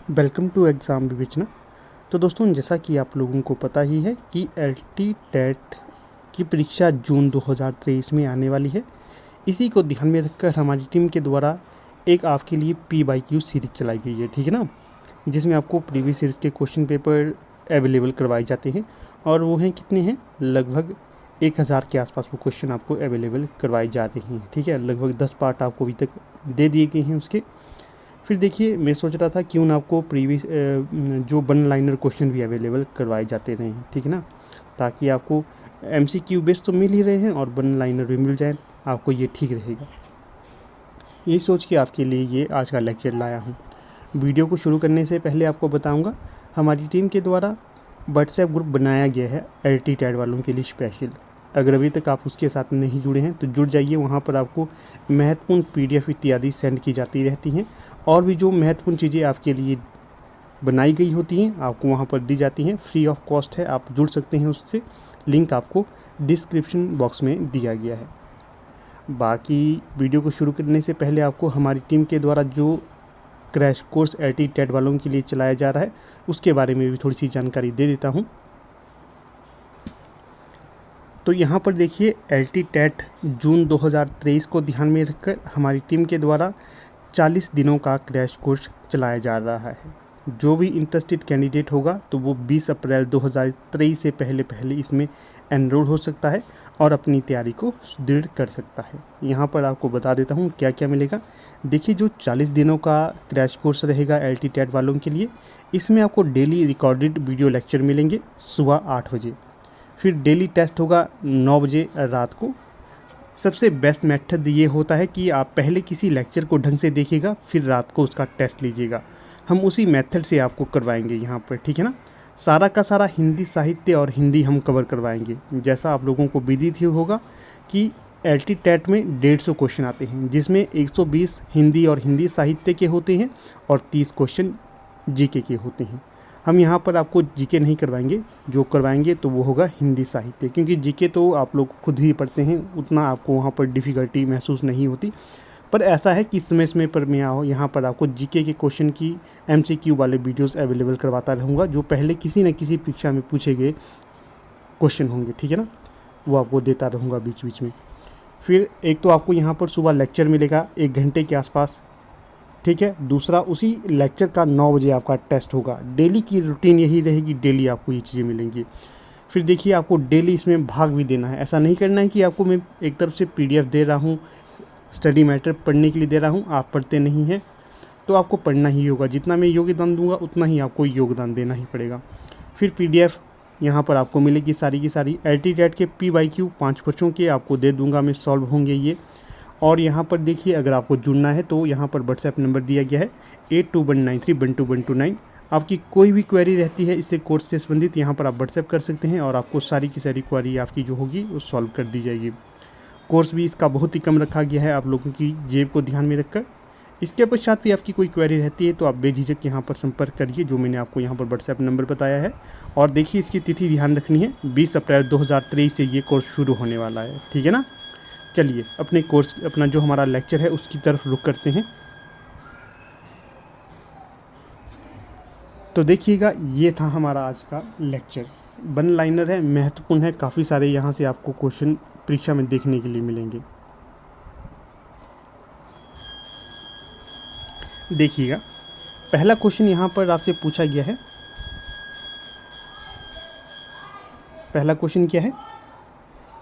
Welcome to exam विवेचना। तो दोस्तों, जैसा कि आप लोगों को पता ही है कि एलटी टेट की परीक्षा जून 2023 में आने वाली है। इसी को ध्यान में रखकर हमारी टीम के द्वारा एक आपके लिए PYQ सीरीज चलाई गई है, ठीक है ना, जिसमें आपको प्रीवियस सीरीज़ के क्वेश्चन पेपर अवेलेबल करवाए जाते हैं। और वो हैं कितने हैं, लगभग 1000 के आसपास वो क्वेश्चन आपको अवेलेबल करवाए जा रहे हैं, ठीक है। लगभग 10 पार्ट आपको अभी तक दे दिए गए हैं उसके। फिर देखिए, मैं सोच रहा था क्यों ना आपको प्रीवियस जो वन लाइनर क्वेश्चन भी अवेलेबल करवाए जाते रहें, ठीक है ना, ताकि आपको MCQ बेस तो मिल ही रहे हैं और वन लाइनर भी मिल जाए, आपको ये ठीक रहेगा। यही सोच के आपके लिए ये आज का लेक्चर लाया हूँ। वीडियो को शुरू करने से पहले आपको बताऊँगा, हमारी टीम के द्वारा व्हाट्सएप ग्रुप बनाया गया है LT टैट वालों के लिए स्पेशल। अगर अभी तक आप उसके साथ नहीं जुड़े हैं तो जुड़ जाइए। वहाँ पर आपको महत्वपूर्ण PDF इत्यादि सेंड की जाती रहती हैं, और भी जो महत्वपूर्ण चीज़ें आपके लिए बनाई गई होती हैं आपको वहाँ पर दी जाती हैं। फ्री ऑफ कॉस्ट है, आप जुड़ सकते हैं उससे। लिंक आपको डिस्क्रिप्शन बॉक्स में दिया गया है। बाकी वीडियो को शुरू करने से पहले आपको हमारी टीम के द्वारा जो क्रैश कोर्स LT टेट वालों के लिए चलाया जा रहा है उसके बारे में भी थोड़ी सी जानकारी दे देता हूँ। तो यहाँ पर देखिए, LT टेट जून 2023 को ध्यान में रखकर हमारी टीम के द्वारा 40 दिनों का क्रैश कोर्स चलाया जा रहा है। जो भी इंटरेस्टेड कैंडिडेट होगा तो वो 20 अप्रैल 2023 से पहले इसमें एनरोल हो सकता है और अपनी तैयारी को सुदृढ़ कर सकता है। यहाँ पर आपको बता देता हूँ क्या क्या मिलेगा। देखिए, जो 40 दिनों का क्रैश कोर्स रहेगा LT टेट वालों के लिए, इसमें आपको डेली रिकॉर्डेड वीडियो लेक्चर मिलेंगे सुबह 8 बजे। फिर डेली टेस्ट होगा 9 बजे रात को। सबसे बेस्ट मेथड ये होता है कि आप पहले किसी लेक्चर को ढंग से देखिएगा, फिर रात को उसका टेस्ट लीजिएगा। हम उसी मेथड से आपको करवाएंगे यहाँ पर, ठीक है ना। सारा का सारा हिंदी साहित्य और हिंदी हम कवर करवाएंगे। जैसा आप लोगों को विदित ही होगा कि LT टेट में 150 क्वेश्चन आते हैं, जिसमें 120 हिंदी और हिंदी साहित्य के होते हैं और 30 क्वेश्चन GK के होते हैं। हम यहाँ पर आपको GK नहीं करवाएंगे, जो करवाएंगे तो वो होगा हिंदी साहित्य, क्योंकि GK तो आप लोग खुद ही पढ़ते हैं, उतना आपको वहाँ पर डिफ़िकल्टी महसूस नहीं होती। पर ऐसा है कि समय पर मैं यहाँ पर आपको GK के क्वेश्चन की MCQ वाले वीडियोस अवेलेबल करवाता रहूँगा, जो पहले किसी न किसी परीक्षा में पूछे गए क्वेश्चन होंगे, ठीक है ना, वो आपको देता रहूँगा बीच बीच में। फिर एक तो आपको यहाँ पर सुबह लेक्चर मिलेगा 1 घंटे के आसपास, ठीक है। दूसरा, उसी लेक्चर का 9 बजे आपका टेस्ट होगा। डेली की रूटीन यही रहेगी, डेली आपको ये चीज़ें मिलेंगी। फिर देखिए, आपको डेली इसमें भाग भी देना है। ऐसा नहीं करना है कि आपको मैं एक तरफ से PDF दे रहा हूँ, स्टडी मैटर पढ़ने के लिए दे रहा हूँ, आप पढ़ते नहीं हैं, तो आपको पढ़ना ही होगा। जितना मैं योगदान दूंगा उतना ही आपको योगदान देना ही पड़ेगा। फिर PDF यहाँ पर आपको मिलेगी सारी की सारी। LT टेट के PYQ 5 बच्चों के आपको दे दूँगा मैं, सॉल्व होंगे ये। और यहाँ पर देखिए, अगर आपको जुड़ना है तो यहाँ पर व्हाट्सएप नंबर दिया गया है 8219312129। आपकी कोई भी क्वेरी रहती है इससे कोर्स से संबंधित, यहाँ पर आप व्हाट्सएप कर सकते हैं और आपको सारी की सारी क्वेरी आपकी जो होगी वो सॉल्व कर दी जाएगी। कोर्स भी इसका बहुत ही कम रखा गया है आप लोगों की जेब को ध्यान में रखकर। इसके पश्चात भी आपकी कोई क्वेरी रहती है तो आप बेझिझक यहाँ पर संपर्क करिए, जो मैंने आपको यहाँ पर व्हाट्सएप नंबर बताया है। और देखिए, इसकी तिथि ध्यान रखनी है, 20 अप्रैल 2023 से ये कोर्स शुरू होने वाला है, ठीक है ना। चलिए अपने कोर्स, अपना जो हमारा लेक्चर है उसकी तरफ रुख करते हैं। तो देखिएगा, ये था हमारा आज का लेक्चर। वन लाइनर है, महत्वपूर्ण है, काफ़ी सारे यहाँ से आपको क्वेश्चन परीक्षा में देखने के लिए मिलेंगे। देखिएगा, पहला क्वेश्चन यहाँ पर आपसे पूछा गया है। पहला क्वेश्चन क्या है,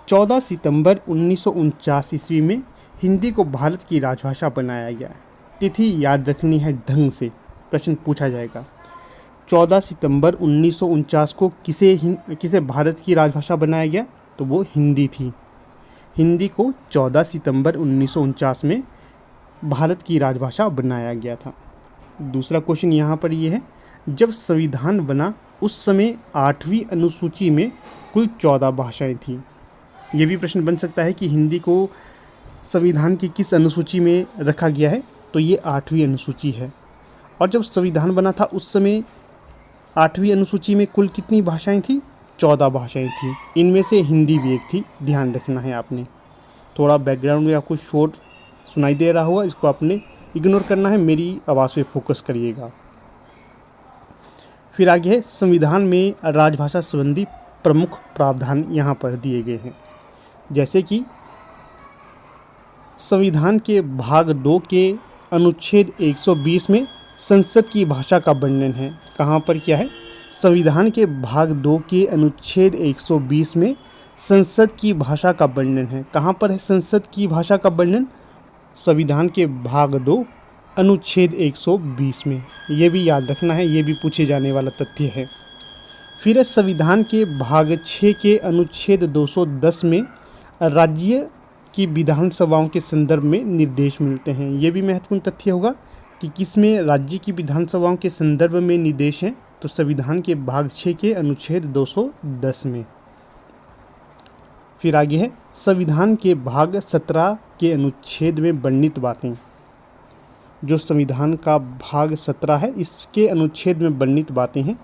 14 सितंबर 1949 ईस्वी में हिंदी को भारत की राजभाषा बनाया गया। तिथि याद रखनी है ढंग से, प्रश्न पूछा जाएगा। 14 सितंबर 1949 को किसे भारत की राजभाषा बनाया गया, तो वो हिंदी थी। हिंदी को 14 सितंबर 1949 में भारत की राजभाषा बनाया गया था। दूसरा क्वेश्चन यहाँ पर ये है, जब संविधान बना उस समय 8वीं अनुसूची में कुल 14 भाषाएं थीं। ये भी प्रश्न बन सकता है कि हिंदी को संविधान की किस अनुसूची में रखा गया है, तो ये 8वीं अनुसूची है। और जब संविधान बना था उस समय 8वीं अनुसूची में कुल कितनी भाषाएं थी, 14 भाषाएं थी। इनमें से हिंदी भी एक थी, ध्यान रखना है आपने। थोड़ा बैकग्राउंड में आपको शोर सुनाई दे रहा होगा, इसको आपने इग्नोर करना है, मेरी आवाज़ पे फोकस करिएगा। फिर आगे है संविधान में राजभाषा संबंधी प्रमुख प्रावधान यहाँ पर दिए गए हैं, जैसे कि संविधान के भाग 2 के अनुच्छेद 120 में संसद की भाषा का वर्णन है। कहाँ पर क्या है? संविधान के भाग 2 के अनुच्छेद 120 में संसद की भाषा का वर्णन है। कहाँ पर है संसद की भाषा का वर्णन? संविधान के भाग 2 अनुच्छेद 120 में। ये भी याद रखना है, ये भी पूछे जाने वाला तथ्य है। फिर है संविधान के भाग 6 के अनुच्छेद 210 में राज्य की विधानसभाओं के संदर्भ में निर्देश मिलते हैं। ये भी महत्वपूर्ण तथ्य होगा कि किसमें राज्य की विधानसभाओं के संदर्भ में निर्देश हैं, तो संविधान के भाग 6 के अनुच्छेद 210 में। फिर आगे है संविधान के भाग 17 के अनुच्छेद में वर्णित बातें। जो संविधान का भाग 17 है, इसके अनुच्छेद में वर्णित बातें हैं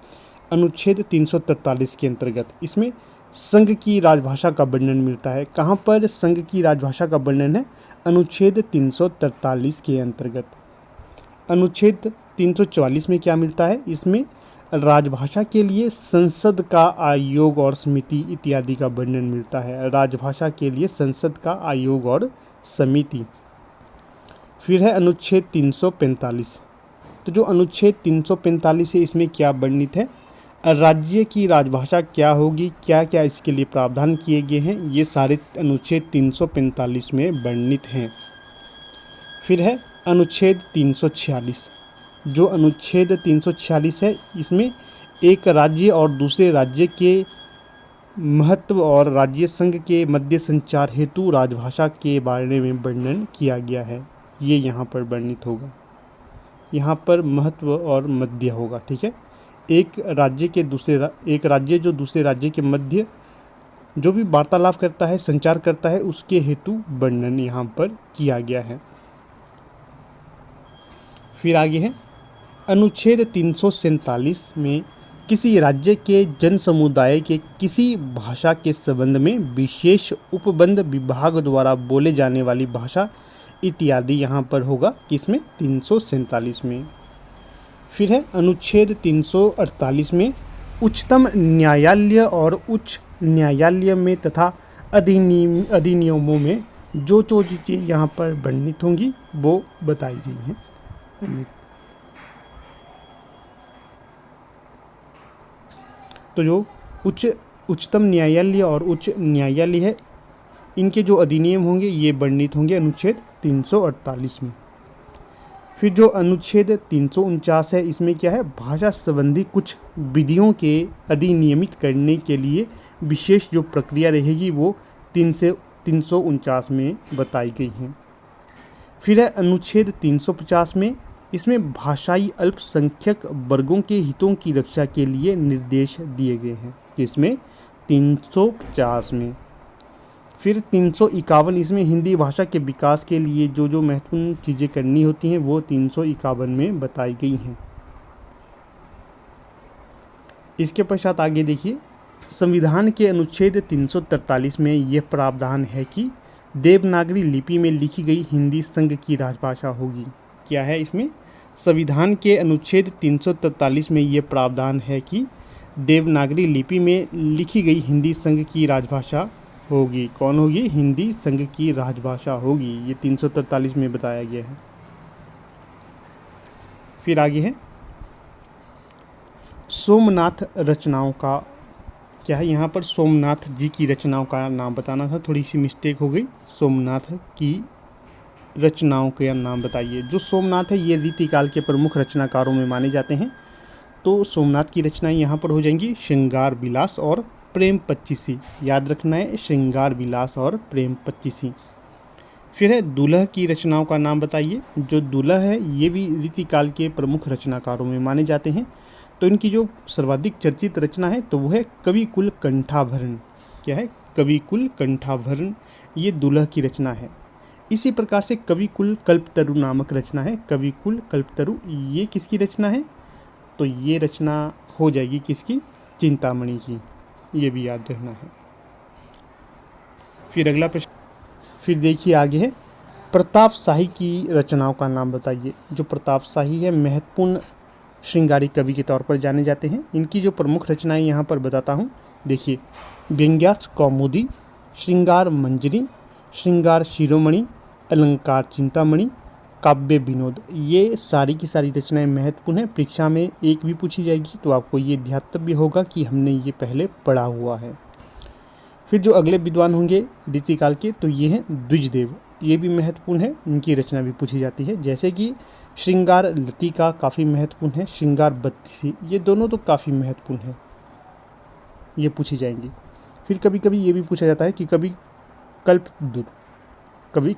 अनुच्छेद 343 के अंतर्गत। इसमें संघ की राजभाषा का वर्णन मिलता है। कहाँ पर संघ की राजभाषा का वर्णन है? अनुच्छेद 343 के अंतर्गत। अनुच्छेद 344 में क्या मिलता है? इसमें राजभाषा के लिए संसद का आयोग और समिति इत्यादि का वर्णन मिलता है। राजभाषा के लिए संसद का आयोग और समिति। फिर है अनुच्छेद 345। तो जो अनुच्छेद 345 है, इसमें क्या वर्णित है? राज्य की राजभाषा क्या होगी, क्या क्या इसके लिए प्रावधान किए गए हैं, ये सारे अनुच्छेद 345 में वर्णित हैं। फिर है अनुच्छेद 346। जो अनुच्छेद 346 है, इसमें एक राज्य और दूसरे राज्य के महत्व और राज्य संघ के मध्य संचार हेतु राजभाषा के बारे में वर्णन किया गया है। ये यहाँ पर वर्णित होगा। यहाँ पर महत्व और मध्य होगा, ठीक है। एक राज्य जो दूसरे राज्य के मध्य जो भी वार्तालाप करता है, संचार करता है, उसके हेतु वर्णन यहाँ पर किया गया है। फिर आगे है अनुच्छेद 347 में किसी राज्य के जन समुदाय के किसी भाषा के संबंध में विशेष उपबंध विभाग द्वारा बोले जाने वाली भाषा इत्यादि यहाँ पर होगा, किसमें? 347 में। फिर है अनुच्छेद 348 में उच्चतम न्यायालय और उच्च न्यायालय में तथा अधिनियमों में जो चीज़ें यहाँ पर वर्णित होंगी वो बताई गई हैं। तो जो उच्चतम न्यायालय और उच्च न्यायालय है, इनके जो अधिनियम होंगे ये वर्णित होंगे अनुच्छेद 348 में। फिर जो अनुच्छेद 349 है, इसमें क्या है? भाषा संबंधी कुछ विधियों के अधिनियमित करने के लिए विशेष जो प्रक्रिया रहेगी वो 349 में बताई गई हैं। फिर है अनुच्छेद 350 में, इसमें भाषाई अल्पसंख्यक वर्गों के हितों की रक्षा के लिए निर्देश दिए गए हैं, इसमें 350 में। फिर 351, इसमें हिंदी भाषा के विकास के लिए जो महत्वपूर्ण चीज़ें करनी होती हैं वो 351 में बताई गई हैं। इसके पश्चात आगे देखिए, संविधान के अनुच्छेद 343 में यह प्रावधान है कि देवनागरी लिपि में लिखी गई हिंदी संघ की राजभाषा होगी। क्या है इसमें? संविधान के अनुच्छेद 343 में यह प्रावधान है कि देवनागरी लिपि में लिखी गई हिंदी संघ की राजभाषा होगी। कौन होगी? हिंदी संघ की राजभाषा होगी। ये 343 में बताया गया है। फिर आगे है सोमनाथ रचनाओं का। क्या है यहाँ पर? सोमनाथ जी की रचनाओं का नाम बताना था, थोड़ी सी मिस्टेक हो गई। सोमनाथ की रचनाओं का नाम बताइए। जो सोमनाथ है ये रीतिकाल के प्रमुख रचनाकारों में माने जाते हैं। तो सोमनाथ की रचनाएं यहाँ पर हो जाएंगी श्रृंगार विलास और प्रेम पच्चीसी। याद रखना है, श्रृंगार विलास और प्रेम पच्चीसी। फिर है दुल्ह की रचनाओं का नाम बताइए। जो दुल्ह है ये भी रीतिकाल के प्रमुख रचनाकारों में माने जाते हैं। तो इनकी जो सर्वाधिक चर्चित रचना है तो वो है कविकुल कंठाभरण। क्या है? कविकुल कंठाभरण, ये दुल्ह की रचना है। इसी प्रकार से कविकुल कल्पतरु नामक रचना है। कविकुल कल्पतरु ये किसकी रचना है? तो ये रचना हो जाएगी किसकी? चिंतामणि की। ये भी याद रखना है। फिर अगला प्रश्न, फिर देखिए आगे है प्रताप शाही की रचनाओं का नाम बताइए। जो प्रताप शाही है महत्वपूर्ण श्रृंगारी कवि के तौर पर जाने जाते हैं। इनकी जो प्रमुख रचनाएं यहाँ पर बताता हूँ, देखिए, व्यंग्यार्थ कौमुदी, श्रृंगार मंजरी, श्रृंगार शिरोमणि, अलंकार चिंतामणि, काव्य विनोद, ये सारी की सारी रचनाएं महत्वपूर्ण हैं। परीक्षा में एक भी पूछी जाएगी तो आपको ये ध्यातव्य होगा कि हमने ये पहले पढ़ा हुआ है। फिर जो अगले विद्वान होंगे रीतिकाल के, तो ये हैं द्विजदेव, ये भी महत्वपूर्ण है, इनकी रचना भी पूछी जाती है। जैसे कि श्रृंगार लतिका काफ़ी महत्वपूर्ण है, श्रृंगार बत्तीसी, ये दोनों तो काफ़ी महत्वपूर्ण है, ये पूछी जाएंगी। फिर कभी कभी ये भी पूछा जाता है कि कवि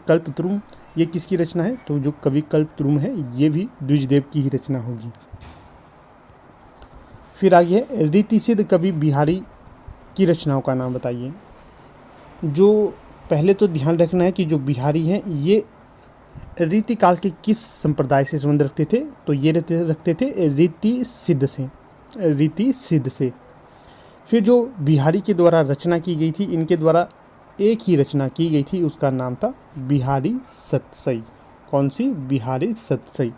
कल्पद्रुम ये किसकी रचना है, तो जो कवि कल्पद्रुम है ये भी द्विजदेव की ही रचना होगी। फिर आगे है रीतिसिद्ध कवि बिहारी की रचनाओं का नाम बताइए। जो पहले तो ध्यान रखना है कि जो बिहारी हैं ये रीतिकाल के किस संप्रदाय से संबंध रखते थे, तो ये रखते थे रीति सिद्ध से। फिर जो बिहारी के द्वारा रचना की गई थी, इनके द्वारा एक ही रचना की गई थी, उसका नाम था बिहारी सतसई। कौन सी? बिहारी सतसई।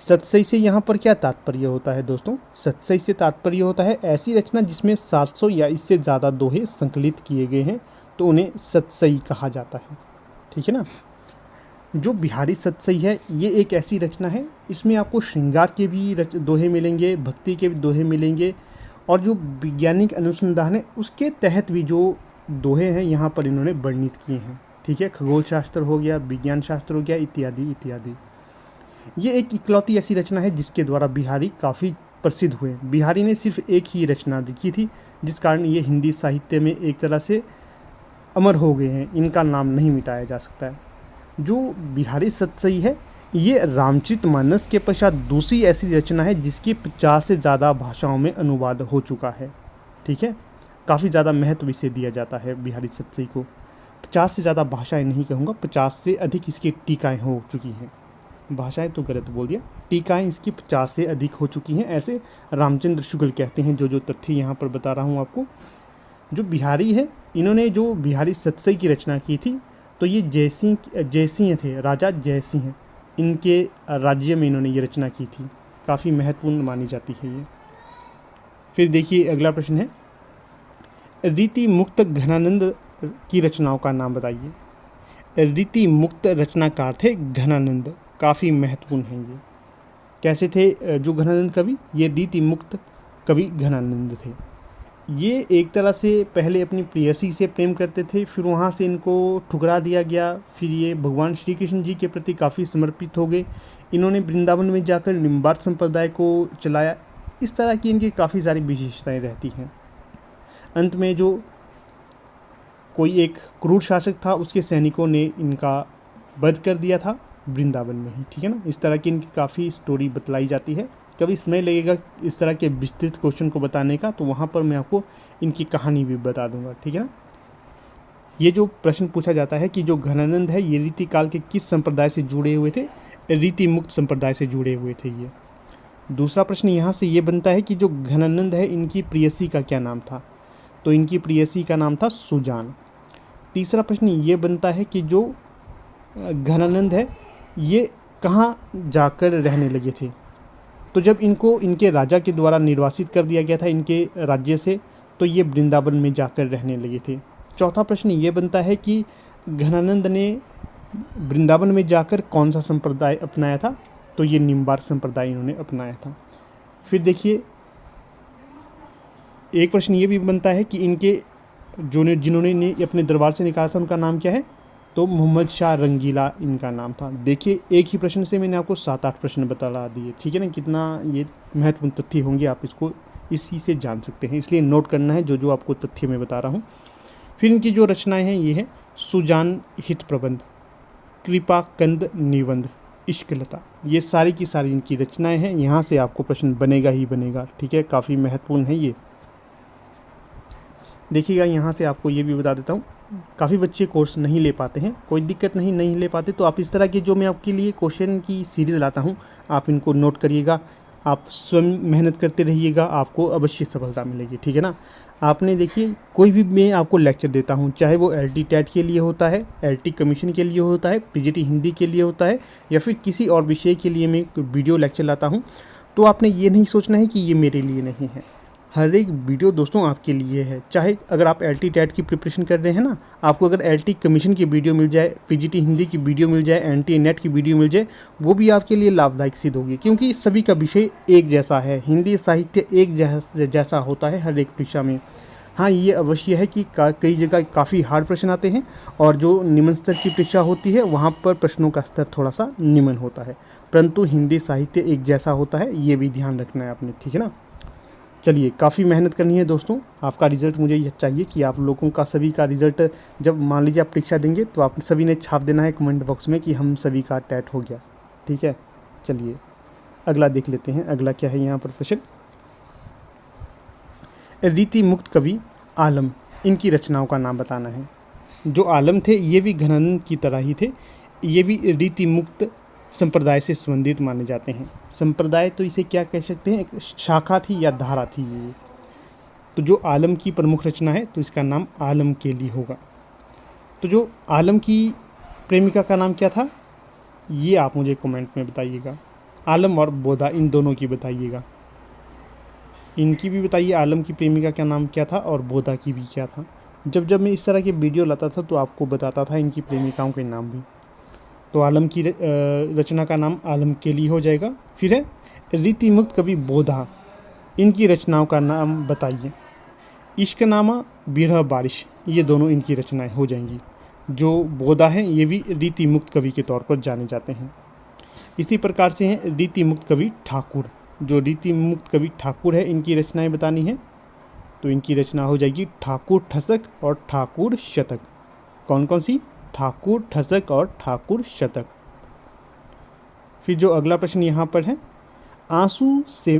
सतसई से यहाँ पर क्या तात्पर्य होता है दोस्तों? सतसई से तात्पर्य होता है ऐसी रचना जिसमें 700 या इससे ज़्यादा दोहे संकलित किए गए हैं, तो उन्हें सतसई कहा जाता है। ठीक है ना। जो बिहारी सतसई है ये एक ऐसी रचना है, इसमें आपको श्रृंगार के भी दोहे मिलेंगे, भक्ति के भी दोहे मिलेंगे, और जो वैज्ञानिक अनुसंधान है उसके तहत भी जो दोहे हैं यहाँ पर इन्होंने वर्णित किए हैं। ठीक है, खगोल शास्त्र हो गया, विज्ञान शास्त्र हो गया, इत्यादि इत्यादि। ये एक इकलौती ऐसी रचना है जिसके द्वारा बिहारी काफ़ी प्रसिद्ध हुए। बिहारी ने सिर्फ एक ही रचना लिखी थी, जिस कारण ये हिंदी साहित्य में एक तरह से अमर हो गए हैं, इनका नाम नहीं मिटाया जा सकता है। जो बिहारी सतसई है ये रामचरितमानस के पश्चात दूसरी ऐसी रचना है जिसकी 50 से ज़्यादा भाषाओं में अनुवाद हो चुका है। ठीक है, काफ़ी ज़्यादा महत्व इसे दिया जाता है बिहारी सतसई को। 50 से ज़्यादा भाषाएं नहीं कहूँगा, 50 से अधिक इसकी टीकाएं हो चुकी हैं। भाषाएं तो गलत बोल दिया, टीकाएं इसकी 50 से अधिक हो चुकी हैं, ऐसे रामचंद्र शुक्ल कहते हैं। जो तथ्य यहाँ पर बता रहा हूँ आपको। जो बिहारी है, इन्होंने जो बिहारी सतसई की रचना की थी, तो ये जयसिंह थे, राजा जयसिंह, इनके राज्य में इन्होंने ये रचना की थी। काफ़ी महत्वपूर्ण मानी जाती है ये। फिर देखिए अगला प्रश्न है, रीति मुक्त घनानंद की रचनाओं का नाम बताइए। रीति मुक्त रचनाकार थे घनानंद, काफ़ी महत्वपूर्ण हैं ये। कैसे थे जो घनानंद कवि? ये रीति मुक्त कवि घनानंद थे। ये एक तरह से पहले अपनी प्रेयसी से प्रेम करते थे, फिर वहाँ से इनको ठुकरा दिया गया, फिर ये भगवान श्री कृष्ण जी के प्रति काफ़ी समर्पित हो गए। इन्होंने वृंदावन में जाकर निम्बार्क संप्रदाय को चलाया। इस तरह की इनकी काफ़ी सारी विशेषताएं रहती हैं। अंत में जो कोई एक क्रूर शासक था, उसके सैनिकों ने इनका वध कर दिया था वृंदावन में ही। ठीक है ना। इस तरह की इनकी काफ़ी स्टोरी बतलाई जाती है। कभी समय लगेगा इस तरह के विस्तृत क्वेश्चन को बताने का, तो वहाँ पर मैं आपको इनकी कहानी भी बता दूंगा। ठीक है ना। ये जो प्रश्न पूछा जाता है कि जो घनानंद है ये रीति काल के किस संप्रदाय से जुड़े हुए थे? रीति मुक्त संप्रदाय से जुड़े हुए थे ये। दूसरा प्रश्न यहाँ से ये बनता है कि जो घनानंद है इनकी प्रेयसी का क्या नाम था? तो इनकी प्रेयसी का नाम था सुजान। तीसरा प्रश्न ये बनता है कि जो घनानंद है ये कहाँ जाकर रहने लगे थे? तो जब इनको इनके राजा के द्वारा निर्वासित कर दिया गया था इनके राज्य से, तो ये वृंदावन में जाकर रहने लगे थे। चौथा प्रश्न ये बनता है कि घनानंद ने वृंदावन में जाकर कौन सा संप्रदाय अपनाया था? तो ये निम्बार्क संप्रदाय इन्होंने अपनाया था। फिर देखिए एक प्रश्न ये भी बनता है कि इनके जिन्होंने अपने दरबार से निकाला था उनका नाम क्या है? तो मोहम्मद शाह रंगीला इनका नाम था। देखिए एक ही प्रश्न से मैंने आपको 7-8 प्रश्न बता दिए। ठीक है ना। कितना ये महत्वपूर्ण तथ्य होंगे, आप इसको इसी से जान सकते हैं, इसलिए नोट करना है जो आपको तथ्य मैं बता रहा हूँ। फिर इनकी जो रचनाएं हैं ये है सुजान हित प्रबंध, कृपा कंद निबंध, इश्कलता, ये सारी की सारी इनकी रचनाएं हैं। यहाँ से आपको प्रश्न बनेगा ही बनेगा। ठीक है, काफ़ी महत्वपूर्ण है ये। देखिएगा यहाँ से आपको ये भी बता देता हूँ, काफ़ी बच्चे कोर्स नहीं ले पाते हैं, कोई दिक्कत नहीं ले पाते, तो आप इस तरह के जो मैं आपके लिए क्वेश्चन की सीरीज़ लाता हूँ आप इनको नोट करिएगा, आप स्वयं मेहनत करते रहिएगा, आपको अवश्य सफलता मिलेगी। ठीक है ना। आपने देखिए कोई भी मैं आपको लेक्चर देता हूँ, चाहे वो LT टेट के लिए होता है, LT कमीशन के लिए होता है, PGT हिंदी के लिए होता है, या फिर किसी और विषय के लिए मैं वीडियो लेक्चर लाता हूँ, तो आपने ये नहीं सोचना है कि ये मेरे लिए नहीं है। हर एक वीडियो दोस्तों आपके लिए है। चाहे अगर आप एलटी टेट की प्रिपरेशन कर रहे हैं ना, आपको अगर एलटी कमीशन की वीडियो मिल जाए, पीजीटी हिंदी की वीडियो मिल जाए, एनटी नेट की वीडियो मिल जाए, वो भी आपके लिए लाभदायक सिद्ध होगी, क्योंकि सभी का विषय एक जैसा है। हिंदी साहित्य एक जैसा होता है हर एक परीक्षा में। हाँ, ये अवश्य है कि कई जगह काफ़ी हार्ड प्रश्न आते हैं, और जो निम्न स्तर की परीक्षा होती है वहाँ पर प्रश्नों का स्तर थोड़ा सा निम्न होता है, परंतु हिंदी साहित्य एक जैसा होता है, ये भी ध्यान रखना है आपने, ठीक है ना। चलिए, काफ़ी मेहनत करनी है दोस्तों। आपका रिज़ल्ट मुझे यह चाहिए कि आप लोगों का सभी का रिज़ल्ट, जब मान लीजिए आप परीक्षा देंगे तो आप सभी ने छाप देना है कमेंट बॉक्स में कि हम सभी का टेट हो गया, ठीक है। चलिए अगला देख लेते हैं। अगला क्या है यहाँ पर प्रश्न। रीति मुक्त कवि आलम, इनकी रचनाओं का नाम बताना है। जो आलम थे ये भी घनानंद की तरह ही थे, ये भी रीति मुक्त संप्रदाय से संबंधित माने जाते हैं। संप्रदाय तो इसे क्या कह सकते हैं, एक शाखा थी या धारा थी ये। तो जो आलम की प्रमुख रचना है तो इसका नाम आलम केली होगा। तो जो आलम की प्रेमिका का नाम क्या था, ये आप मुझे कमेंट में बताइएगा। आलम और बोधा इन दोनों की बताइएगा, इनकी भी बताइए आलम की प्रेमिका का नाम क्या था और बोधा की भी क्या था। जब मैं इस तरह के वीडियो लाता था तो आपको बताता था इनकी प्रेमिकाओं के नाम भी। तो आलम की रचना का नाम आलम केली हो जाएगा। फिर है रीति मुक्त कवि बोधा, इनकी रचनाओं का नाम बताइए। इश्कनामा, बिरह बारिश, ये दोनों इनकी रचनाएं हो जाएंगी। जो बोधा हैं ये भी रीति मुक्त कवि के तौर पर जाने जाते हैं। इसी प्रकार से हैं रीति मुक्त कवि ठाकुर। जो रीति मुक्त कवि ठाकुर है इनकी रचनाएं बतानी है, तो इनकी रचना हो जाएगी ठाकुर ठसक और ठाकुर शतक। कौन कौन सी, ठाकुर ठसक और ठाकुर शतक। फिर जो अगला प्रश्न यहाँ पर है, आंसू से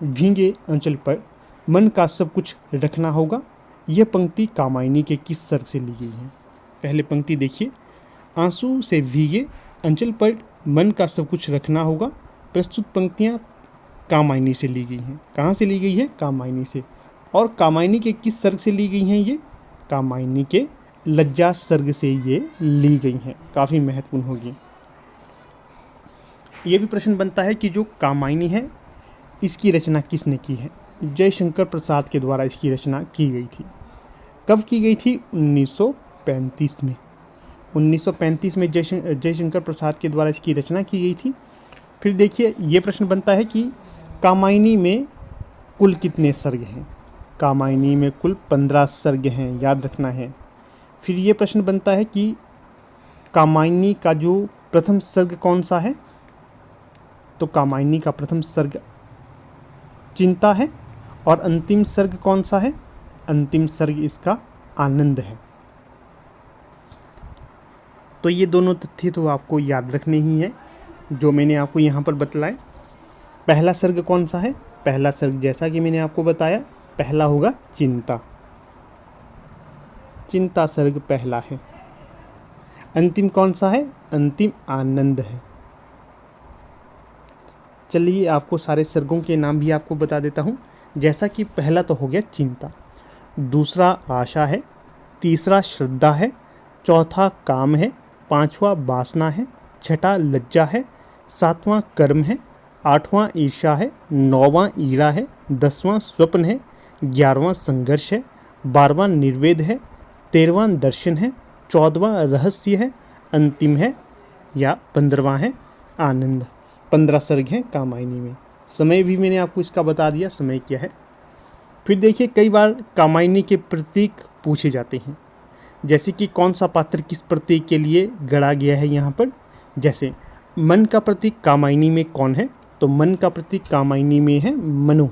भीगे अंचल पर मन का सब कुछ रखना होगा, यह पंक्ति कामायनी के किस सर्ग से ली गई है। पहले पंक्ति देखिए, आंसू से भीगे अंचल पर मन का सब कुछ रखना होगा। प्रस्तुत पंक्तियाँ कामायनी से ली गई हैं। कहाँ से ली गई है, कामायनी से। और कामायनी के किस सर्ग से ली गई हैं, ये कामायनी के लज्जा सर्ग से ये ली गई हैं। काफ़ी महत्वपूर्ण होगी। ये भी प्रश्न बनता है कि जो कामायनी है इसकी रचना किसने की है। जयशंकर प्रसाद के द्वारा इसकी रचना की गई थी। कब की गई थी, 1935 में। 1935 में जयशंकर प्रसाद के द्वारा इसकी रचना की गई थी। फिर देखिए ये प्रश्न बनता है कि कामायनी में कुल कितने सर्ग हैं। कामायनी में कुल 15 सर्ग हैं, याद रखना है। फिर ये प्रश्न बनता है कि कामायनी का जो प्रथम सर्ग कौन सा है, तो कामायनी का प्रथम सर्ग चिंता है। और अंतिम सर्ग कौन सा है, अंतिम सर्ग इसका आनंद है। तो ये दोनों तथ्य तो आपको याद रखने ही हैं जो मैंने आपको यहाँ पर बतलाए। पहला सर्ग कौन सा है, पहला सर्ग जैसा कि मैंने आपको बताया पहला होगा चिंता। चिंता सर्ग पहला है। अंतिम कौन सा है, अंतिम आनंद है। चलिए आपको सारे सर्गों के नाम भी आपको बता देता हूँ। जैसा कि पहला तो हो गया चिंता, दूसरा आशा है, तीसरा श्रद्धा है, चौथा काम है, पांचवा वासना है, छठा लज्जा है, सातवां कर्म है, आठवां ईर्ष्या है, नौवां ईरा है, 10वां स्वप्न है, 11वां संघर्ष है, 12वां निर्वेद है, 13वां दर्शन है, 14वां रहस्य है, अंतिम है या 15वां है आनंद। 15 सर्ग हैं कामायनी में। समय भी मैंने आपको इसका बता दिया, समय क्या है। फिर देखिए कई बार कामायनी के प्रतीक पूछे जाते हैं, जैसे कि कौन सा पात्र किस प्रतीक के लिए गढ़ा गया है यहाँ पर। जैसे मन का प्रतीक कामायनी में कौन है, तो मन का प्रतीक कामायनी में है मनु।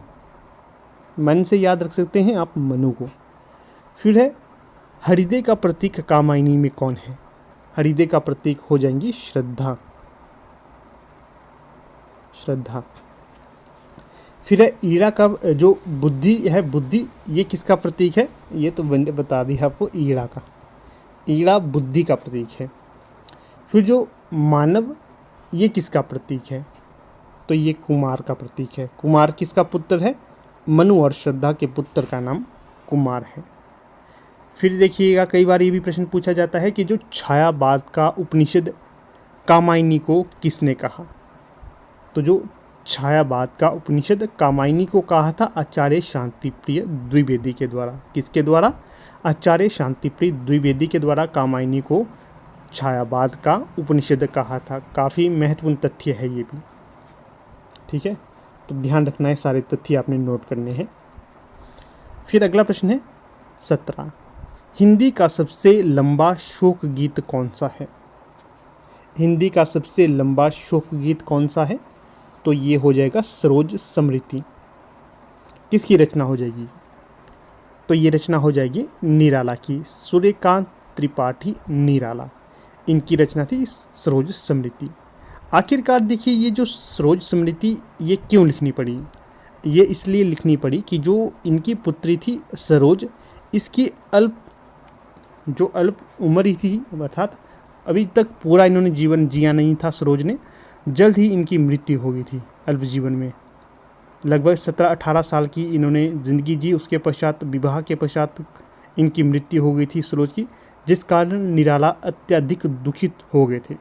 मन से याद रख सकते हैं आप मनु को। फिर है हृदय का प्रतीक कामायनी में कौन है, हृदय का प्रतीक हो जाएंगी श्रद्धा, श्रद्धा। फिर है ईरा का जो बुद्धि है, बुद्धि ये किसका प्रतीक है, ये तो बता दिया आपको, ईरा का, ईरा बुद्धि का प्रतीक है। फिर जो मानव ये किसका प्रतीक है, तो ये कुमार का प्रतीक है। कुमार किसका पुत्र है, मनु और श्रद्धा के पुत्र का नाम कुमार है। फिर देखिएगा कई बार ये भी प्रश्न पूछा जाता है कि जो छायावाद का उपनिषद कामायनी को किसने कहा, तो जो छायावाद का उपनिषद कामायनी को कहा था आचार्य शांतिप्रिय द्विवेदी के द्वारा। किसके द्वारा? आचार्य शांतिप्रिय द्विवेदी के द्वारा कामायनी को छायावाद का उपनिषद कहा था। काफ़ी महत्वपूर्ण तथ्य है ये भी, ठीक है, तो ध्यान रखना है, सारे तथ्य आपने नोट करने हैं। फिर अगला प्रश्न है 17, हिंदी का सबसे लंबा शोक गीत कौन सा है? हिंदी का सबसे लंबा शोक गीत कौन सा है? तो ये हो जाएगा सरोज स्मृति। किसकी रचना हो जाएगी? तो ये रचना हो जाएगी निराला की, सूर्यकांत त्रिपाठी निराला, इनकी रचना थी सरोज स्मृति। आखिरकार देखिए, ये जो सरोज स्मृति ये क्यों लिखनी पड़ी? ये इसलिए लिखनी पड़ी कि जो इनकी पुत्री थी सरोज, इसकी अल्प उम्र ही थी, अर्थात अभी तक पूरा इन्होंने जीवन जिया नहीं था सरोज ने, जल्द ही इनकी मृत्यु हो गई थी अल्प जीवन में। लगभग 17-18 साल की इन्होंने ज़िंदगी जी, उसके पश्चात विवाह के पश्चात इनकी मृत्यु हो गई थी सरोज की, जिस कारण निराला अत्यधिक दुखित हो गए थे,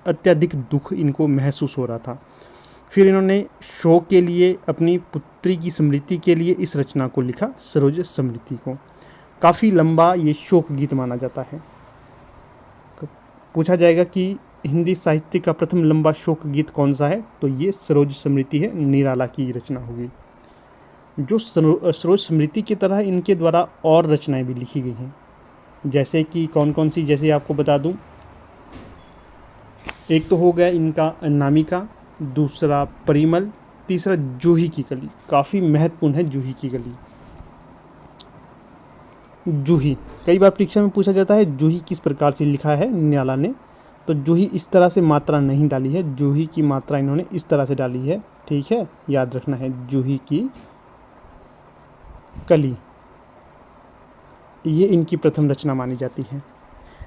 अत्यधिक दुख इनको महसूस हो रहा था। फिर इन्होंने शोक के लिए, अपनी पुत्री की स्मृति के लिए इस रचना को लिखा, सरोज स्मृति को। काफ़ी लंबा ये शोक गीत माना जाता है। पूछा जाएगा कि हिंदी साहित्य का प्रथम लंबा शोक गीत कौन सा है? तो ये सरोज स्मृति है, निराला की रचना होगी। जो सरोज स्मृति की तरह इनके द्वारा और रचनाएं भी लिखी गई हैं, जैसे कि कौन कौन सी, जैसे आपको बता दूं, एक तो हो गया इनका अनामिका, दूसरा परिमल, तीसरा जूही की कली। काफ़ी महत्वपूर्ण है जूही की कली। जूही कई बार परीक्षा में पूछा जाता है, जूही किस प्रकार से लिखा है निराला ने? तो जूही इस तरह से मात्रा नहीं डाली है, जूही की मात्रा इन्होंने इस तरह से डाली है, ठीक है, याद रखना है। जूही की कली ये इनकी प्रथम रचना मानी जाती है।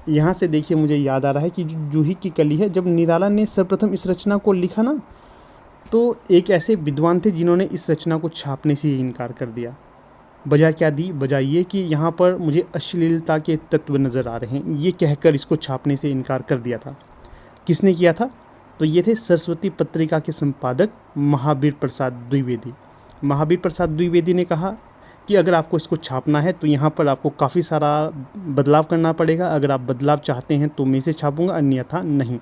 यहाँ से देखिए, मुझे याद आ रहा है कि जो जूही की कली है, जब निराला ने सर्वप्रथम इस रचना को लिखा ना, तो एक ऐसे विद्वान थे जिन्होंने इस रचना को छापने से ही इनकार कर दिया। वजह क्या दी? वजह ये कि यहाँ पर मुझे अश्लीलता के तत्व नज़र आ रहे हैं, ये कहकर इसको छापने से इनकार कर दिया था। किसने किया था? तो ये थे सरस्वती पत्रिका के संपादक महावीर प्रसाद द्विवेदी। महावीर प्रसाद द्विवेदी ने कहा कि अगर आपको इसको छापना है तो यहाँ पर आपको काफ़ी सारा बदलाव करना पड़ेगा, अगर आप बदलाव चाहते हैं तो मैं इसे छापूँगा, अन्यथा नहीं।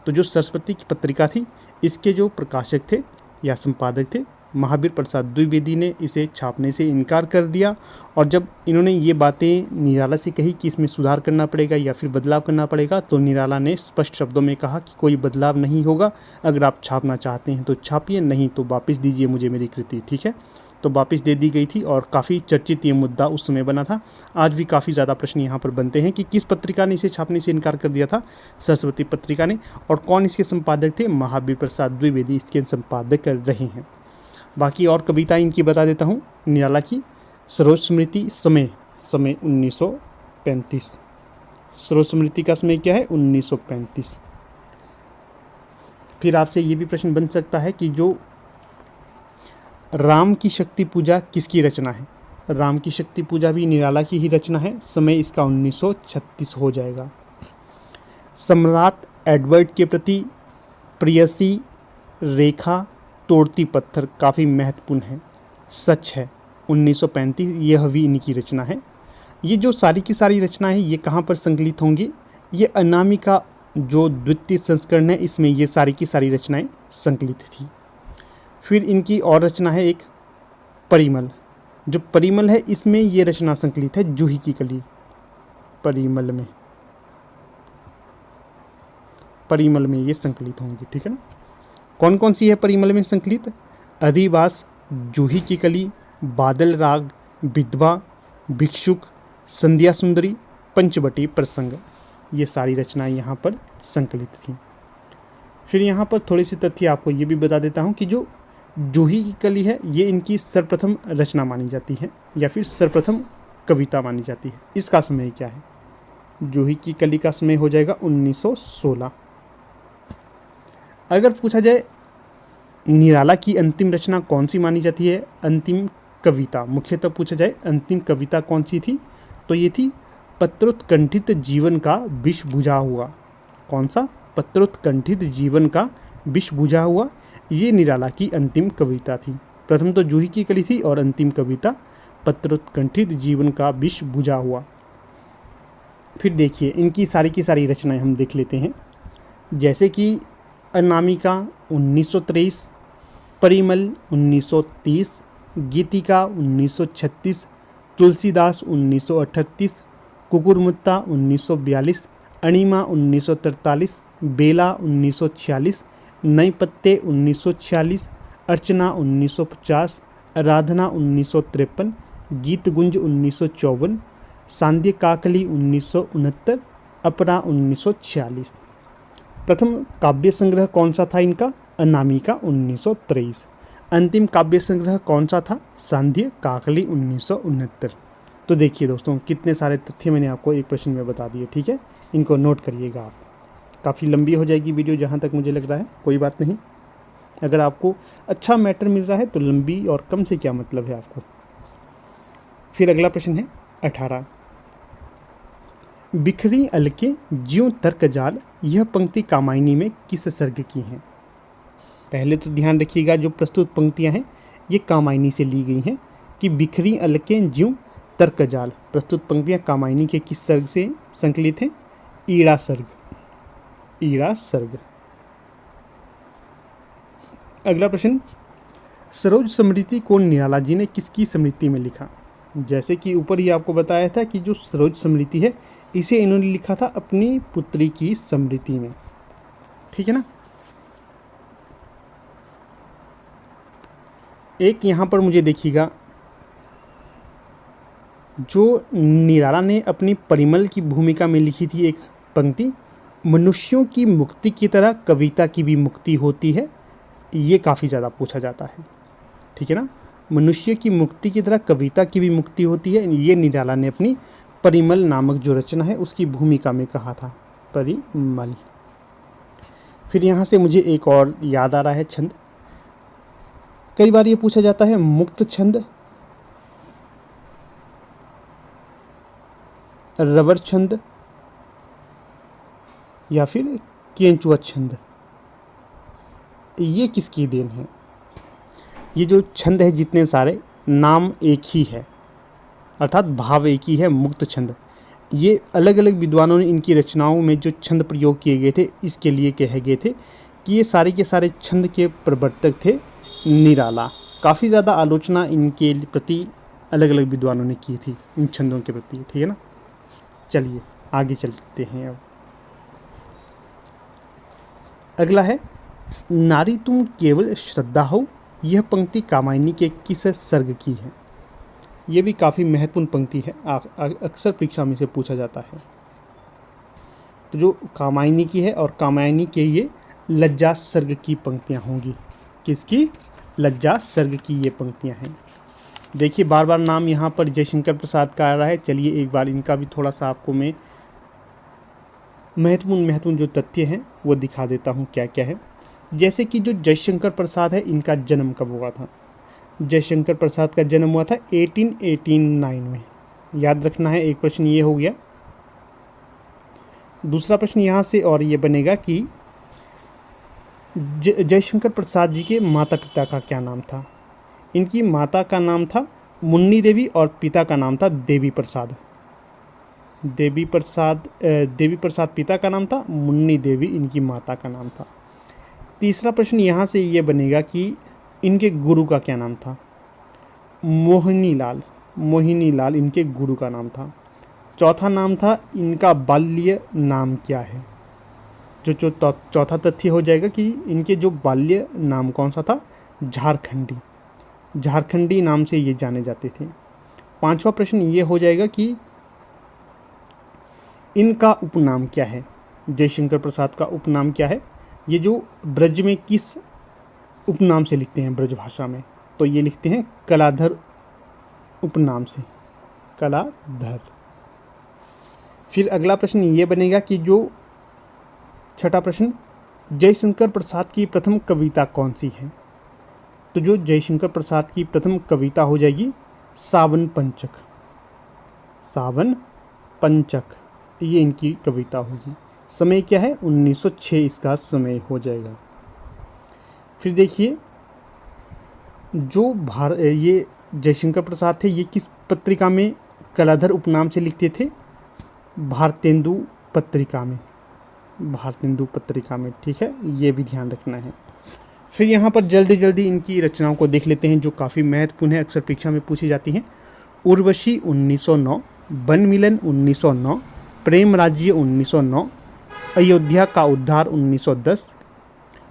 तो जो सरस्वती की पत्रिका थी, इसके जो प्रकाशक थे या संपादक थे महावीर प्रसाद द्विवेदी ने इसे छापने से इनकार कर दिया। और जब इन्होंने ये बातें निराला से कही कि इसमें सुधार करना पड़ेगा या फिर बदलाव करना पड़ेगा, तो निराला ने स्पष्ट शब्दों में कहा कि कोई बदलाव नहीं होगा, अगर आप छापना चाहते हैं तो छापिए, नहीं तो वापस दीजिए मुझे मेरी कृति, ठीक है। तो वापस दे दी गई थी और काफ़ी चर्चित ये मुद्दा उस समय बना था। आज भी काफ़ी ज़्यादा प्रश्न यहाँ पर बनते हैं कि किस पत्रिका ने इसे छापने से इनकार कर दिया था? सरस्वती पत्रिका ने। और कौन इसके संपादक थे? महावीर प्रसाद द्विवेदी इसके संपादक रहे हैं। बाकी और कविता इनकी बता देता हूँ निराला की। सरोज स्मृति समय 1935। सरोज स्मृति का समय क्या है? 1935। फिर आपसे ये भी प्रश्न बन सकता है कि जो राम की शक्ति पूजा किसकी रचना है? राम की शक्ति पूजा भी निराला की ही रचना है। समय इसका 1936 हो जाएगा। सम्राट एडवर्ड के प्रति प्रेयसी रेखा तोड़ती पत्थर काफ़ी महत्वपूर्ण है, सच है, 1935, यह भी इनकी रचना है। ये जो सारी की सारी रचनाएं ये कहाँ पर संकलित होंगी? ये अनामिका जो द्वितीय संस्करण है, इसमें ये सारी की सारी रचनाएं संकलित थी। फिर इनकी और रचना है एक परिमल। जो परिमल है इसमें ये रचना संकलित है, जूही की कली। परिमल में ये संकलित होंगी, ठीक है ना। कौन कौन सी है परिमल में संकलित? अधिवास, जूही की कली, बादल राग, विधवा, भिक्षुक, संध्या सुंदरी, पंचवटी प्रसंग, ये सारी रचनाएं यहाँ पर संकलित थी। फिर यहाँ पर थोड़ी सी तथ्य आपको ये भी बता देता हूँ कि जो जूही की कली है ये इनकी सर्वप्रथम रचना मानी जाती है या फिर सर्वप्रथम कविता मानी जाती है। इसका समय क्या है? जूही की कली का समय हो जाएगा 1916। अगर पूछा जाए निराला की अंतिम रचना कौन सी मानी जाती है, अंतिम कविता मुख्यतः पूछा जाए अंतिम कविता कौन सी थी, तो ये थी पत्रोत्कंठित जीवन का विष बुझा हुआ। कौन सा? पत्रोत्कंठित जीवन का विष बुझा हुआ। ये निराला की अंतिम कविता थी। प्रथम तो जूही की कली थी और अंतिम कविता पत्रोत्कंठित जीवन का विष बुझा हुआ। फिर देखिए इनकी सारी की सारी रचनाएं हम देख लेते हैं, जैसे कि अनामिका 1923, परिमल 1930, गीतिका 1936, तुलसीदास 1938, कुकुरमुत्ता 1942, अणिमा 1943, बेला 1946, नए पत्ते 1946, अर्चना 1950, आराधना 1953, गीतगुंज 1954, सांध्य काकली 1969, अपरा 1946। प्रथम काव्य संग्रह कौन सा था इनका? अनामिका 1923। अंतिम काव्य संग्रह कौन सा था? सांध्य काकली 1969। तो देखिए दोस्तों कितने सारे तथ्य मैंने आपको एक प्रश्न में बता दिए, ठीक है, इनको नोट करिएगा आप। काफ़ी लंबी हो जाएगी वीडियो जहाँ तक मुझे लग रहा है, कोई बात नहीं। अगर आपको अच्छा मैटर मिल रहा है तो लंबी और कम से क्या मतलब है आपको। फिर अगला प्रश्न है 18। बिखरी अलके ज्यों तर्क जाल, यह पंक्ति कामायनी में किस सर्ग की हैं? पहले तो ध्यान रखिएगा जो प्रस्तुत पंक्तियां हैं ये कामायनी से ली गई हैं कि बिखरी अलके ज्यों तर्क जाल। प्रस्तुत पंक्तियां कामायनी के किस सर्ग से संकलित हैं? ईड़ा सर्ग, ईड़ा सर्ग। अगला प्रश्न, सरोज स्मृति को निराला जी ने किसकी स्मृति में लिखा? जैसे कि ऊपर ही आपको बताया था कि जो सरोज स्मृति है इसे इन्होंने लिखा था अपनी पुत्री की स्मृति में, ठीक है ना। एक यहाँ पर मुझे देखिएगा, जो निराला ने अपनी परिमल की भूमिका में लिखी थी एक पंक्ति, मनुष्यों की मुक्ति की तरह कविता की भी मुक्ति होती है, ये काफ़ी ज़्यादा पूछा जाता है, ठीक है ना। मनुष्य की मुक्ति की तरह कविता की भी मुक्ति होती है, ये निराला ने अपनी परिमल नामक जो रचना है उसकी भूमिका में कहा था, परिमल। फिर यहाँ से मुझे एक और याद आ रहा है छंद। कई बार ये पूछा जाता है मुक्त छंद, रबर छंद या फिर केंचुआ छंद, ये किसकी देन है? ये जो छंद है जितने सारे नाम एक ही है, अर्थात भाव एक ही है, मुक्त छंद। ये अलग अलग विद्वानों ने इनकी रचनाओं में जो छंद प्रयोग किए गए थे इसके लिए कहे गए थे कि ये सारे के सारे छंद के प्रवर्तक थे निराला। काफ़ी ज़्यादा आलोचना इनके प्रति अलग अलग विद्वानों ने की थी, इन छंदों के प्रति, ठीक है ना। चलिए आगे चलते हैं। अब अगला है, नारी तुम केवल श्रद्धा हो, यह पंक्ति कामायनी के किस सर्ग की है? ये भी काफ़ी महत्वपूर्ण पंक्ति है, अक्सर परीक्षा में से पूछा जाता है। तो जो कामायनी की है और कामायनी के ये लज्जा सर्ग की पंक्तियाँ होंगी। किसकी? लज्जा सर्ग की ये पंक्तियाँ हैं। देखिए बार बार नाम यहाँ पर जयशंकर प्रसाद का आ रहा है, चलिए एक बार इनका भी थोड़ा सा आपको मैं महत्वपूर्ण जो तथ्य हैं वो दिखा देता हूँ क्या क्या है। जैसे कि जो जयशंकर प्रसाद है इनका जन्म कब हुआ था? जयशंकर प्रसाद का जन्म हुआ था 1889 में, याद रखना है। एक प्रश्न ये हो गया। दूसरा प्रश्न यहाँ से और ये बनेगा कि जयशंकर प्रसाद जी के माता पिता का क्या नाम था? इनकी माता का नाम था मुन्नी देवी और पिता का नाम था देवी प्रसाद। देवी प्रसाद पिता का नाम था, मुन्नी देवी इनकी माता का नाम था। तीसरा प्रश्न यहाँ से ये बनेगा कि इनके गुरु का क्या नाम था? मोहिनी लाल इनके गुरु का नाम था। चौथा नाम था इनका बाल्य नाम क्या है? जो चौथा तथ्य हो जाएगा कि इनके जो बाल्य नाम कौन सा था? झारखंडी नाम से ये जाने जाते थे। पांचवा प्रश्न ये हो जाएगा कि इनका उपनाम क्या है? जयशंकर प्रसाद का उपनाम क्या है? ये जो ब्रज में किस उपनाम से लिखते हैं ब्रज भाषा में? तो ये लिखते हैं कलाधर उपनाम से, कलाधर। फिर अगला प्रश्न ये बनेगा कि जो छठा प्रश्न, जयशंकर प्रसाद की प्रथम कविता कौन सी है? तो जो जयशंकर प्रसाद की प्रथम कविता हो जाएगी सावन पंचक, ये इनकी कविता होगी। समय क्या है? 1906 इसका समय हो जाएगा। फिर देखिए ये जयशंकर प्रसाद थे, ये किस पत्रिका में कलाधर उपनाम से लिखते थे? भारतेंदु पत्रिका में, भारतेंदु पत्रिका में, ठीक है, ये भी ध्यान रखना है। फिर यहाँ पर जल्दी जल्दी इनकी रचनाओं को देख लेते हैं जो काफ़ी महत्वपूर्ण है, अक्सर परीक्षा में पूछी जाती हैं। उर्वशी 1909, वन मिलन 1909, प्रेम राज्य 1909, अयोध्या का उद्धार 1910,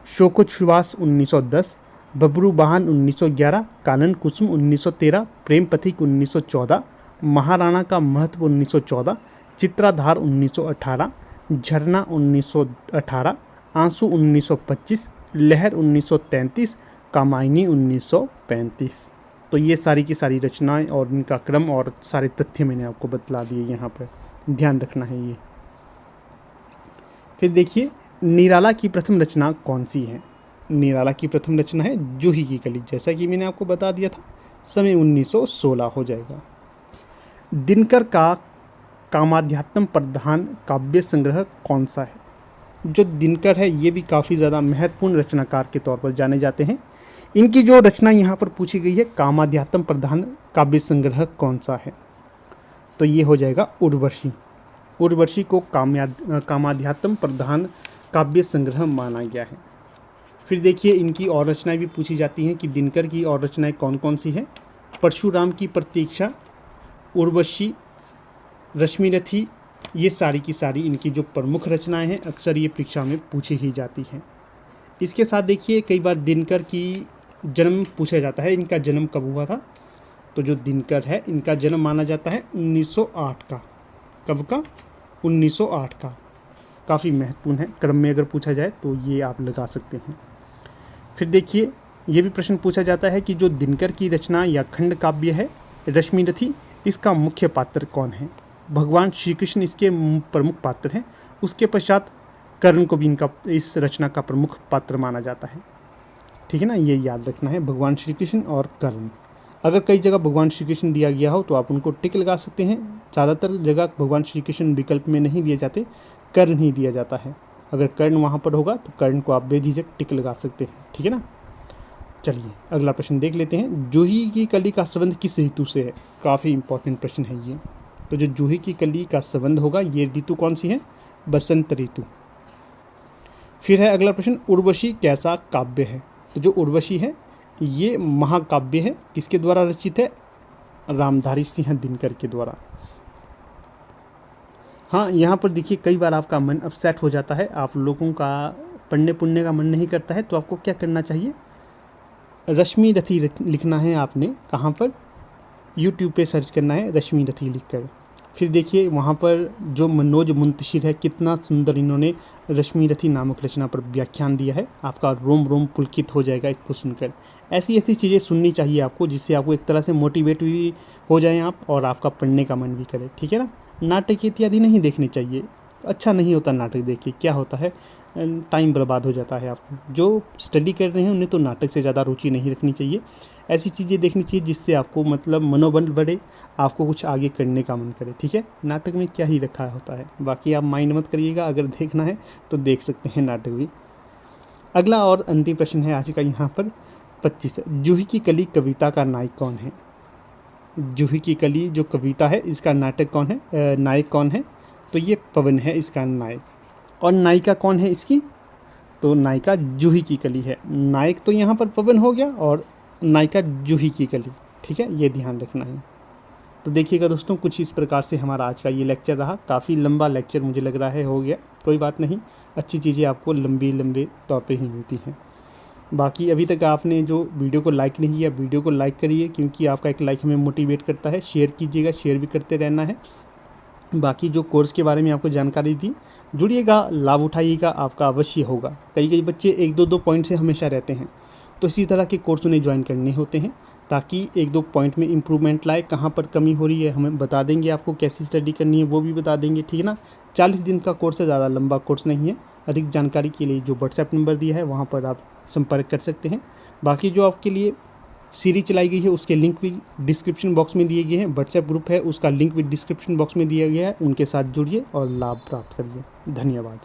शोकोच्छ्वास 1910, बबरू बहान 1911, कानन कुसुम 1913, प्रेम पथिक 1914, महाराणा का महत्व 1914, चित्राधार 1918, झरना 1918, आंसू 1925, लहर 1933, कामायनी 1935। तो ये सारी की सारी रचनाएं और इनका क्रम और सारे तथ्य मैंने आपको बतला दिए, यहाँ पर ध्यान रखना है ये। फिर देखिए निराला की प्रथम रचना कौन सी है? निराला की प्रथम रचना है जूही की कली, जैसा कि मैंने आपको बता दिया था, समय 1916 हो जाएगा। दिनकर का कामाध्यात्म प्रधान काव्य संग्रह कौन सा है? जो दिनकर है ये भी काफ़ी ज़्यादा महत्वपूर्ण रचनाकार के तौर पर जाने जाते हैं। इनकी जो रचना यहाँ पर पूछी गई है, कामाध्यात्म प्रधान काव्य संग्रह कौन सा है? तो ये हो जाएगा उर्वशी। उर्वशी को कामाध्यात्म प्रधान काव्य संग्रह माना गया है। फिर देखिए इनकी और रचनाएं भी पूछी जाती हैं कि दिनकर की और रचनाएं कौन कौन सी हैं? परशुराम की प्रतीक्षा, उर्वशी, रश्मिरथी, ये सारी की सारी इनकी जो प्रमुख रचनाएं हैं, अक्सर ये परीक्षा में पूछी ही जाती हैं। इसके साथ देखिए कई बार दिनकर की जन्म पूछा जाता है, इनका जन्म कब हुआ था? तो जो दिनकर है इनका जन्म माना जाता है 1908 का। कब का? 1908 का। काफ़ी महत्वपूर्ण है, क्रम में अगर पूछा जाए तो ये आप लगा सकते हैं। फिर देखिए ये भी प्रश्न पूछा जाता है कि जो दिनकर की रचना या खंड काव्य है रश्मिरथी, इसका मुख्य पात्र कौन है? भगवान श्री कृष्ण इसके प्रमुख पात्र हैं। उसके पश्चात कर्ण को भी इस रचना का प्रमुख पात्र माना जाता है, ठीक है ना, ये याद रखना है, भगवान श्री कृष्ण और कर्ण। अगर कई जगह भगवान श्री कृष्ण दिया गया हो तो आप उनको टिक लगा सकते हैं। ज़्यादातर जगह भगवान श्री कृष्ण विकल्प में नहीं दिए जाते, कर्ण ही दिया जाता है। अगर कर्ण वहाँ पर होगा तो कर्ण को आप बेझिझक टिक लगा सकते हैं, ठीक है ना। चलिए अगला प्रश्न देख लेते हैं। जूही की कली का संबंध किस ऋतु से है? काफ़ी इंपॉर्टेंट प्रश्न है ये। तो जो जूही की कली का संबंध होगा ये ऋतु कौन सी है? बसंत ऋतु। फिर है अगला प्रश्न, उर्वशी कैसा काव्य है? तो जो उर्वशी है ये महाकाव्य है, किसके द्वारा रचित है? रामधारी सिंह दिनकर के द्वारा। हाँ, यहाँ पर देखिए कई बार आपका मन अपसेट हो जाता है, आप लोगों का पढ़ने पुढ़ने का मन नहीं करता है, तो आपको क्या करना चाहिए? रश्मिरथी लिखना है आपने। कहाँ पर? यूट्यूब पे सर्च करना है रश्मिरथी लिखकर। फिर देखिए वहाँ पर जो मनोज मुंतशिर है, कितना सुंदर इन्होंने रश्मिरथी नामक रचना पर व्याख्यान दिया है। आपका रोम रोम पुलकित हो जाएगा इसको सुनकर। ऐसी ऐसी चीज़ें सुननी चाहिए आपको, जिससे आपको एक तरह से मोटिवेट भी हो जाए आप और आपका पढ़ने का मन भी करे, ठीक है ना। नाटक इत्यादि नहीं देखने चाहिए, अच्छा नहीं होता नाटक देख के। क्या होता है, टाइम बर्बाद हो जाता है आपको। जो स्टडी कर रहे हैं उन्हें तो नाटक से ज़्यादा रुचि नहीं रखनी चाहिए। ऐसी चीज़ें देखनी चाहिए जिससे आपको मतलब मनोबल बढ़े, आपको कुछ आगे करने का मन करे, ठीक है। नाटक में क्या ही रखा होता है, बाकी आप माइंड मत करिएगा। अगर देखना है तो देख सकते हैं नाटक भी। अगला और अंतिम प्रश्न है आज का, यहाँ पर 25। जूही की कली कविता का नायक कौन है? जूही की कली जो कविता है इसका नाटक कौन है, नायक कौन है? तो ये पवन है इसका नायक। और नायिका कौन है इसकी? तो नायिका जूही की कली है। नायक तो यहाँ पर पवन हो गया और नायिका जूही की कली, ठीक है, ये ध्यान रखना है। तो देखिएगा दोस्तों, कुछ इस प्रकार से हमारा आज का ये लेक्चर रहा। काफ़ी लंबा लेक्चर मुझे लग रहा है हो गया, कोई बात नहीं, अच्छी चीज़ें आपको लंबे तौर पे ही मिलती हैं। बाकी अभी तक आपने जो वीडियो को लाइक नहीं किया, वीडियो को लाइक करिए, क्योंकि आपका एक लाइक हमें मोटिवेट करता है। शेयर कीजिएगा, शेयर भी करते रहना है। बाकी जो कोर्स के बारे में आपको जानकारी दी, जुड़िएगा, लाभ उठाइएगा, आपका अवश्य होगा। कई बच्चे 1-2 पॉइंट से हमेशा रहते हैं, तो इसी तरह के कोर्स उन्हें ज्वाइन करने होते हैं ताकि 1-2 पॉइंट में इम्प्रूवमेंट लाए। कहाँ पर कमी हो रही है हमें बता देंगे, आपको कैसी स्टडी करनी है वो भी बता देंगे, ठीक है ना। 40 दिन का कोर्स है, ज़्यादा लंबा कोर्स नहीं है। अधिक जानकारी के लिए जो व्हाट्सएप नंबर दिया है वहाँ पर आप संपर्क कर सकते हैं। बाकी जो आपके लिए सीरीज चलाई गई है उसके लिंक भी डिस्क्रिप्शन बॉक्स में दिए गए हैं। व्हाट्सएप ग्रुप है उसका लिंक भी डिस्क्रिप्शन बॉक्स में दिया गया है, उनके साथ जुड़िए और लाभ प्राप्त करिए। धन्यवाद।